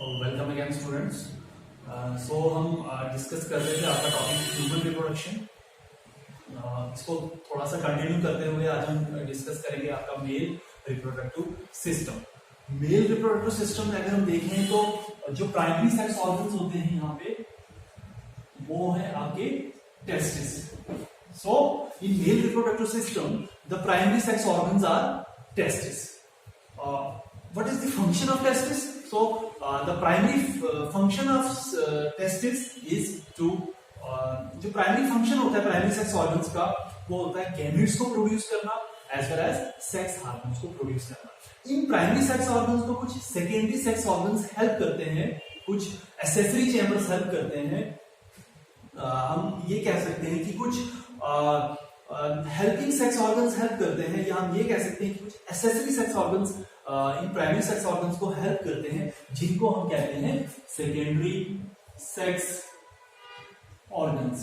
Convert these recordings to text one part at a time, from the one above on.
Welcome again students. सो हम discuss कर रहे थे आपका टॉपिक ह्यूमन रिप्रोडक्शन। इसको थोड़ा सा कंटिन्यू करते हुए आज हम डिस्कस करेंगे आपका mail reproductive system. Mail reproductive system में अगर हम देखें तो जो प्राइमरी सेक्स ऑर्गन्स होते हैं यहाँ पे वो है आपके testis. So in male reproductive system the primary sex organs are testis. What is the function of testis? So the primary function of testis is to जो प्राइमरी फंक्शन होता है प्राइमरी सेक्स ऑर्गन्स का वो होता है gametes को produce करना as well as sex hormones को प्रोड्यूस करना। इन प्राइमरी सेक्स ऑर्गन्स को कुछ सेकेंडरी सेक्स ऑर्गन्स हेल्प करते हैं, कुछ एसेसरी चैम्बर्स हेल्प करते हैं। हम ये कह सकते हैं कि कुछ हेल्पिंग सेक्स ऑर्गन्स हेल्प करते हैं, या हम ये कह सकते हैं कि कुछ एसेसरी सेक्स ऑर्गन्स इन प्राइमरी सेक्स ऑर्गन्स को हेल्प करते हैं, जिनको हम कहते हैं secondary sex organs.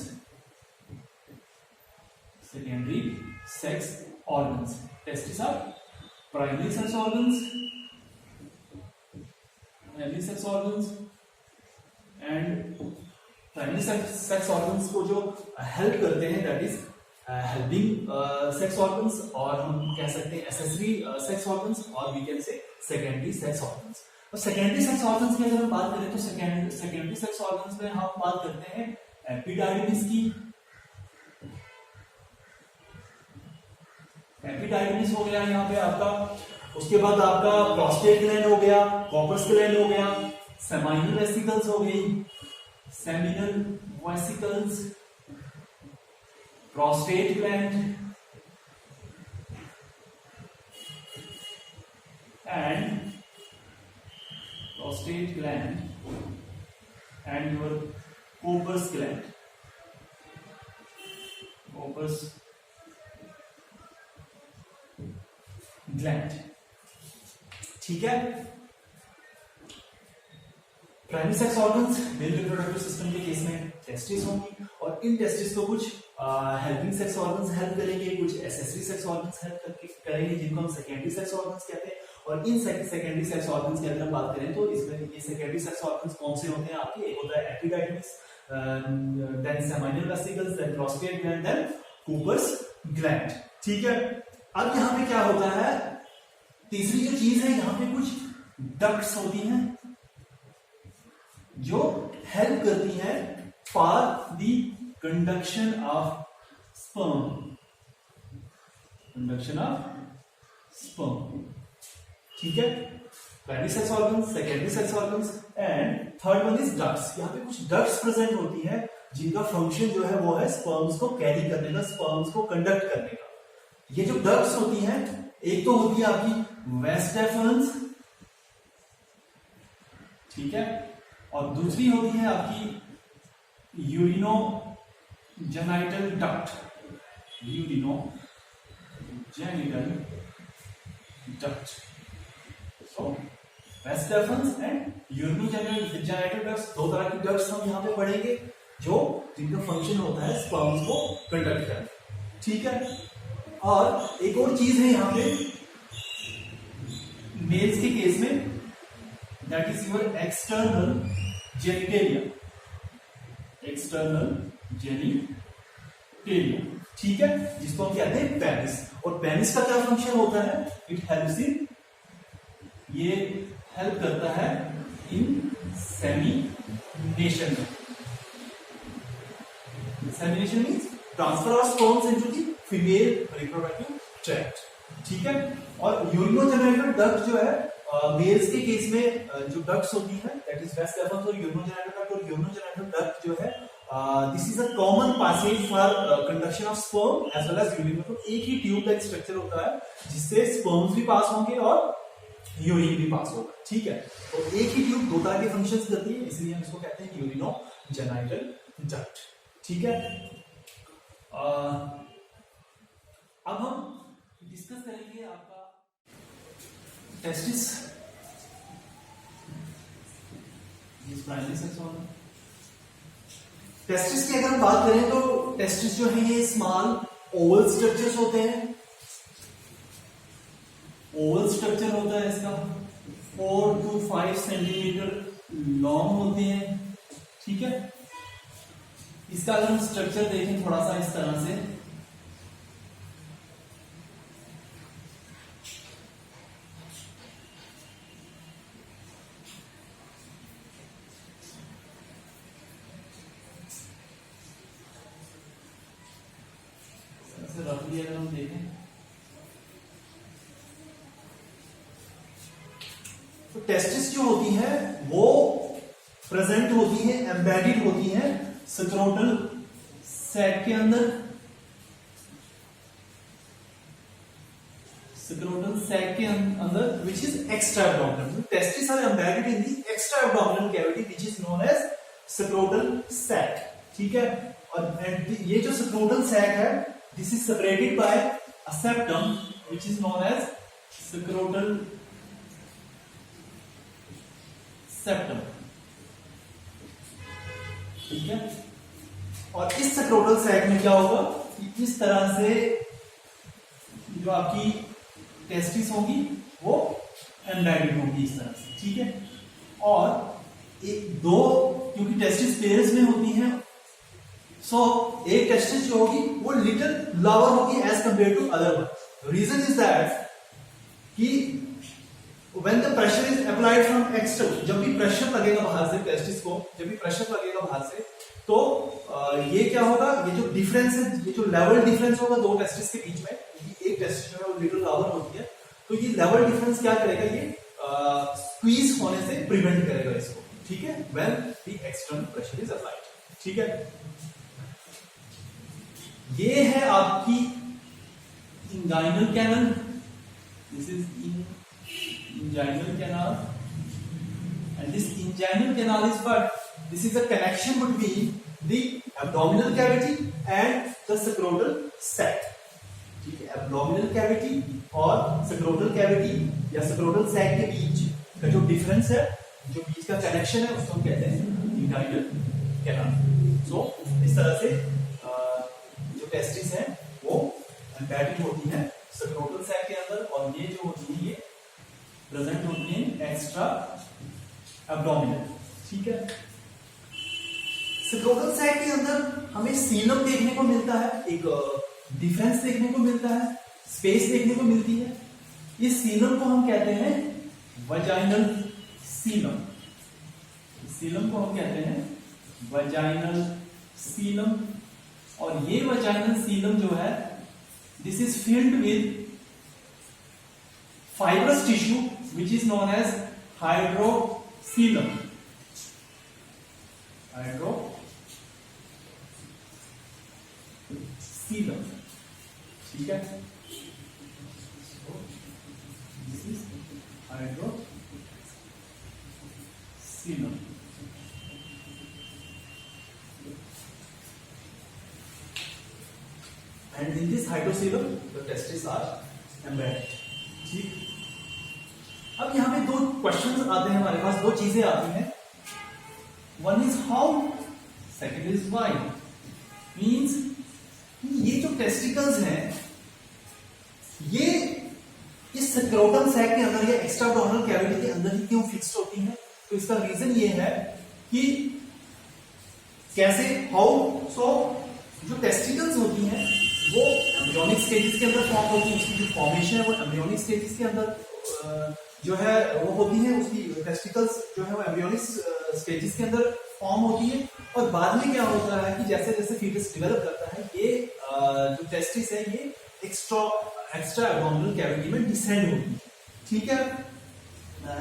Secondary sex organs testis are primary sex organs, primary sex organs and primary sex organs को जो हेल्प करते हैं that is helping sex organs, और हम कह सकते हैं एसेसरी सेक्स ऑर्गन्स, और we can say secondary sex organs. और सेकेंडरी सेक्स ऑर्गन्स की अगर हम बात करें तो सेकेंडरी सेक्स ऑर्गन्स में हम बात करते हैं एपिडाइडिमिस की। एपिडाइडिमिस हो गया यहाँ पे आपका, उसके बाद आपका प्रोस्टेट ग्लैंड हो गया, कॉर्पस ग्लैंड हो गया, सेमाइनल वेसिकल्स हो गई, seminal vesicles, prostate gland and prostate gland and your corpus gland, corpus gland। ठीक है, primary sex organs mail reproductive system के केस में टेस्टिस होंगी, और इन टेस्टिस को कुछ हेल्पिंग सेक्स ऑर्गन्स हेल्प करेंगे, कुछ एसेसरी सेक्स ऑर्गन्स हेल्प करेंगे, जिनको हम सेकेंडरी सेक्स ऑर्गन्स कहते हैं। और इन सेकेंडरी सेक्स ऑर्गन्स की अगर हम बात करें तो इसमें ये सेकेंडरी सेक्स ऑर्गन्स कौन से होते हैं आपके, एक होता है epididymis, then seminal vesicles, then prostate gland, then Cowper's gland. ठीक है, अब यहाँ पे क्या होता है, तीसरी जो चीज है यहाँ पे कुछ डक्ट्स होती हैं जो हेल्प करती है for the conduction of sperm, conduction of sperm. ठीक है, primary sex organs, secondary sex organs and third one is ducts. यहाँ पे कुछ डक्ट्स प्रेजेंट होती है जिनका फंक्शन जो है वो है स्पर्म्स को कैरी करने का, स्पर्म्स को कंडक्ट करने का। ये जो डक्ट्स होती हैं, एक तो होती है आपकी वास डेफरेंस, ठीक है, और दूसरी होती है आपकी urinogenital duct, urinogenital duct. So vas deferens and urinogenital ducts, दो तरह की डक्ट्स हम यहाँ पे पढ़ेंगे जो जिनका फंक्शन होता है स्पर्म्स को कंडक्ट करना। ठीक है, और एक और चीज है यहाँ पे मेल्स के केस में, that is your external genitalia, external genitalia. ठीक है, जिसको हम कहते हैं पेनिस। और पेनिस का क्या फंक्शन होता है, इट हेल्प्स इन, ये हेल्प करता है इन सेमिनेशन में। Semination means transfer of sperms into the female reproductive tract. ठीक है, और यूरिनोजेनिटल डक्ट जो है मेल्स के केस में जो डक्ट्स होती है दैट इज वास डेफरेंस और यूरिनोजेनिटल डक्ट। और यूरिनोजेनिटल डक्ट जो है this is a common passage for conduction of sperm as well as urine. मतलब एक ही ट्यूब लाइक स्ट्रक्चर होता है जिससे स्पर्म्स भी पास होंगे और यूरिन भी पास होगा। ठीक है, तो एक ही ट्यूब दो तरह के फंक्शंस करती है, इसलिए हम इसको कहते हैं यूरिनोजेनिटल डक्ट। ठीक है, अब हम डिस्कस करेंगे आपका testis, primary sex organ. Testis की अगर हम बात करें तो टेस्टिस जो है ये स्मॉल ओवल स्ट्रक्चर्स होते हैं, ओवल स्ट्रक्चर होता है इसका, 4 to 5 सेंटीमीटर लॉन्ग होते हैं, ठीक है। इसका अगर हम स्ट्रक्चर देखें थोड़ा सा इस तरह से, रफली अगर हम देखें तो टेस्टिस जो होती है वो प्रेजेंट होती है, एम्बेडेड होती है स्क्रोटल सैक के अंदर, स्क्रोटल सैक के अंदर which is extra abdominal. Testis are embedded in the extra abdominal cavity which is known as scrotal sac, ठीक है। और ये जो स्क्रोटल सैक है this is separated by a septum which is known as scrotal septum, ठीक है। और इस स्क्रोटल सैक में क्या होगा कि इस तरह से जो आपकी टेस्टिस होगी वो एम्बेडेड होगी इस तरह से, ठीक है। और एक दो क्योंकि टेस्टिस पेयर्स में होती हैं, सो एक टेस्टिस जो होगी वो लिटिल लोअर होगी as compare to other one. Reason is that कि when the pressure is applied from external, जब भी प्रेशर लगेगा बाहर से टेस्टिस को, जब भी प्रेशर लगेगा बाहर से तो ये क्या होगा, ये जो डिफरेंस है, ये जो लेवल डिफरेंस होगा दो टेस्टिस के बीच में, एक टेस्टिस जो है वो लिटिल लोअर होती है, तो ये लेवल डिफरेंस क्या करेगा, ये स्क्वीज होने से प्रिवेंट करेगा इसको, ठीक है, when the external pressure is applied, ठीक है। ये है आपकी inguinal canal, this is inguinal canal, and this inguinal canal is what? This is a connection between the abdominal cavity and the scrotal sac, ठीक है। abdominal cavity और scrotal cavity या scrotal sac के बीच का जो डिफरेंस है, जो बीच का कनेक्शन है, उसको हम कहते हैं inguinal canal। so इस तरह से जो टेस्टिस है वो एम्बेडेड होती है scrotal sac के अंदर, और ये जो होती है ये प्रेजेंट होती है एक्स्ट्रा एब्डोमिनल, ठीक है। स्क्रोटल सैक के अंदर हमें सीलम देखने को मिलता है, एक डिफरेंस देखने को मिलता है, स्पेस देखने को मिलती है। इस सीलम को हम कहते हैं वजाइनल सीलम, सीलम को हम कहते हैं वजाइनल सीलम, और ये वजाइनल सीलम जो है this is filled with fibrous tissue which is known as hydrocele, ठीक है। This is hydrocoelom, and in this hydrocele the testes are embedded, ठीक। अब यहां पे दो क्वेश्चंस आते हैं हमारे पास, दो चीजें आती हैं, one is how, second is why. Means ये जो टेस्टिकल्स हैं ये इस स्क्रोटल सैक के अंदर या एक्स्ट्रा एब्डोमिनल कैविटी के अंदर ही क्यों फिक्स्ड होती हैं, तो इसका रीजन ये है कि कैसे, हाउ, सो जो टेस्टिकल्स होती हैं वो एम्ब्रियोनिक स्टेजेस के अंदर फॉर्म होती है, उसकी जो फॉर्मेशन है वो एम्ब्रियोनिक स्टेजेस के अंदर जो है वो होती है, उसकी टेस्टिकल्स जो है वो एम्ब्रियोनिक स्टेजेस के अंदर फॉर्म होती है, और बाद में क्या होता है कि जैसे जैसे फीटस डेवलप करता है ये जो टेस्टिस है ये एक्स्ट्रा एब्डोमिनल कैविटी में डिसेंड होती है, ठीक है।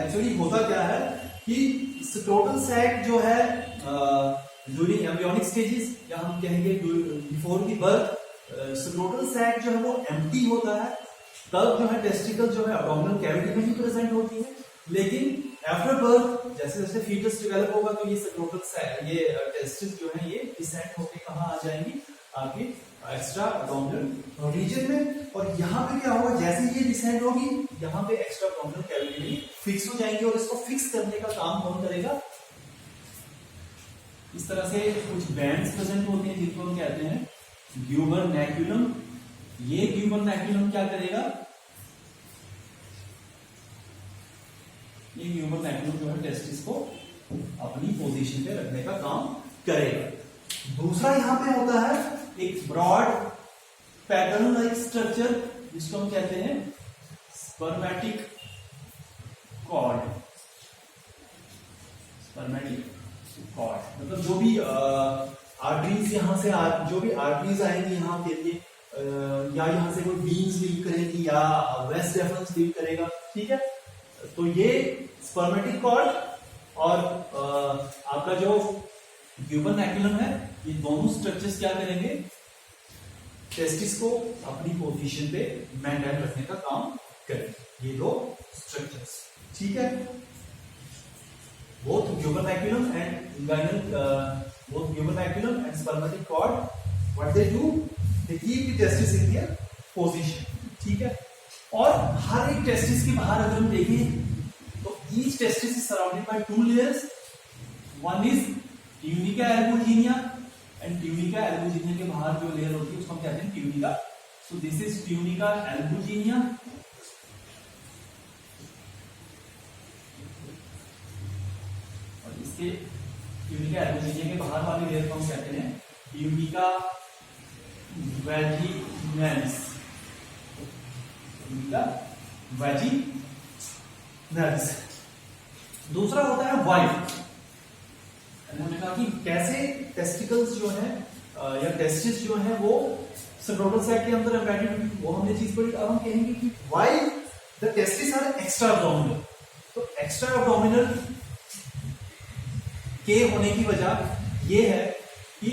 एक्चुअली होता क्या है कि स्क्रोटल सैक जो है ड्यूरिंग एम्ब्रियोनिक स्टेजेस या हम कहेंगे before the birth, scrotal sac जो है वो एम्प्टी होता है, तब जो है टेस्टिकल जो है एब्डोमिनल कैविटी में ही प्रेजेंट होती है, लेकिन आफ्टर बर्थ जैसे जैसे फीटस डेवलप होगा तो ये स्क्रोटल सैक, ये टेस्टिस जो है ये डिसेंड होके कहां आ जाएंगी, आपके एक्स्ट्रा एब्डोमिनल रीजन में, और यहाँ पे क्या होगा, जैसे ये डिसेंड होगी यहाँ पे एक्स्ट्रा एब्डोमिनल कैविटी में फिक्स हो जाएंगी, और इसको फिक्स करने का काम कौन करेगा, इस तरह से कुछ बैंड्स प्रेजेंट होते हैं जिनको हम कहते हैं ग्यूबरनैक्यूलम। ये ग्यूबरनैक्यूलम क्या करेगा, ये ग्यूबरनैक्यूलम जो है टेस्टिस को अपनी पोजीशन पे रखने का काम करेगा। दूसरा यहां पे होता है एक ब्रॉड पैटर्न लाइक स्ट्रक्चर, जिसको हम कहते हैं स्पर्मेटिक कॉर्ड। स्पर्मेटिक कॉर्ड मतलब जो भी आर्टरीज यहां से जो भी आर्टरीज आएंगी यहाँ के लिए, या यहां से कोई वीन्स लीव करेगी या वेस्ट डेफरेंस लीव करेगा, ठीक है। तो ये स्पर्मेटिक कॉर्ड और आपका जो ह्यूमन मैक्यूलम है, ये दोनों स्ट्रक्चर्स क्या करेंगे, टेस्टिस को अपनी पोजीशन पे मेंटेन रखने का काम करेंगे। ये दो स्ट्रक्चर्स, ठीक है। both human maculum and inguinal, both human maculum and spermatic cord, what they do, they keep the testis in their position, ठीक है। और हर एक टेस्टिस के बाहर अगर हम देखें तो each testis is surrounded by two layers. One is tunica albuginea and tunica albuginea के बाहर जो लेयर होती है उसको हम कहते हैं tunica. So this is tunica albuginea. इसके ट्यूनिका एल्बुजिनिया के बाहर वाली लेयर को हम कहते हैं ट्यूनिका वैजिनैलिस। ट्यूनिका वैजिनैलिस। दूसरा होता है वाइफ। हमने कहा कि कैसे टेस्टिकल्स जो है या टेस्टिस जो है वो स्क्रोटल सैक के अंदर एम्बेडेड, वो हमने चीज पढ़ी। अब हम कहेंगे कि why the testis are extra abdominal. तो एक्स्ट्रा एब्डोमिनल के होने की वजह यह है कि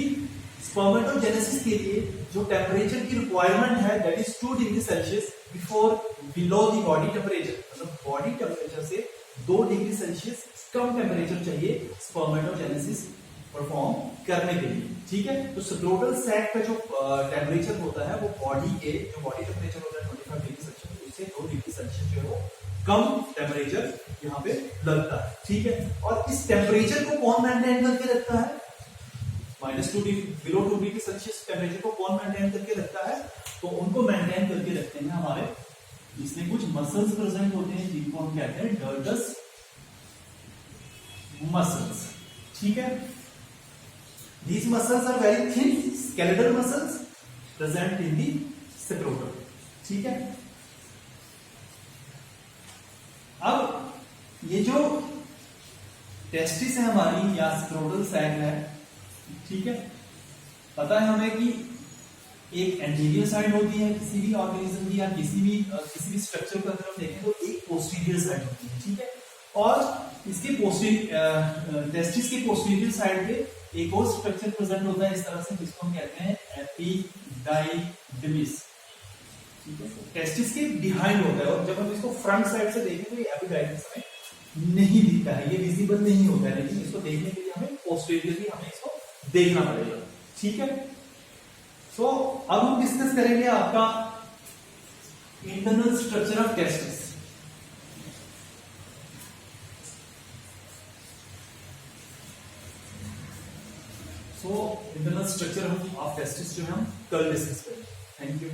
स्पर्मेटोजेनेसिस के लिए जो टेम्परेचर की रिक्वायरमेंट है that is 2 degree Celsius below the body temperature. मतलब बॉडी टेम्परेचर से 2 डिग्री सेल्सियस कम टेम्परेचर चाहिए स्पर्मेटोजेनेसिस परफॉर्म करने के लिए, ठीक है। तो स्क्रोटल सैक का जो टेम्परेचर होता है वो बॉडी के जो बॉडी टेम्परेचर होता है 25 डिग्री सेल्सियस, उससे 2 डिग्री सेल्सियस जो है वो कम टेम्परेचर यहाँ पे लगता है, ठीक है। और इस टेम्परेचर को कौन मेंटेन करके रखता है, -2 degree below 2 degree Celsius temperature को कौन मेंटेन करके रखता है, तो उनको मेंटेन करके रखते हैं हमारे, जिसमें कुछ मसल्स प्रेजेंट होते हैं जिनको हम कहते हैं डर्टस मसल्स, ठीक है। These muscles are very thin skeletal muscles present in the scrotum, ठीक है। अब ये जो टेस्टिस है हमारी या स्क्रोटल सैक है, ठीक है, पता है हमें कि एक एंटीरियर साइड होती है किसी भी ऑर्गेनिज्म की या किसी भी स्ट्रक्चर को अगर हम देखें तो एक पोस्टीरियर साइड होती है, ठीक है। और इसके टेस्टिस के पोस्टीरियर साइड पे एक और स्ट्रक्चर प्रेजेंट होता है इस तरह से, जिसको हम कहते हैं एपिडाइडिमिस, ठीक है। टेस्टिस के बिहाइंड होता है, और जब हम इसको फ्रंट साइड से देखें तो ये एपिडाइडिमिस हमें नहीं दिखता है, ये विजिबल नहीं होता है, लेकिन इसको देखने के लिए हमें पोस्टीरियरली हमें इसको देखना पड़ेगा, ठीक है। सो अब हम डिस्कस करेंगे आपका internal structure of testis. Internal structure of testis जो है हम कल डिस्कस करेंगे। Thank you.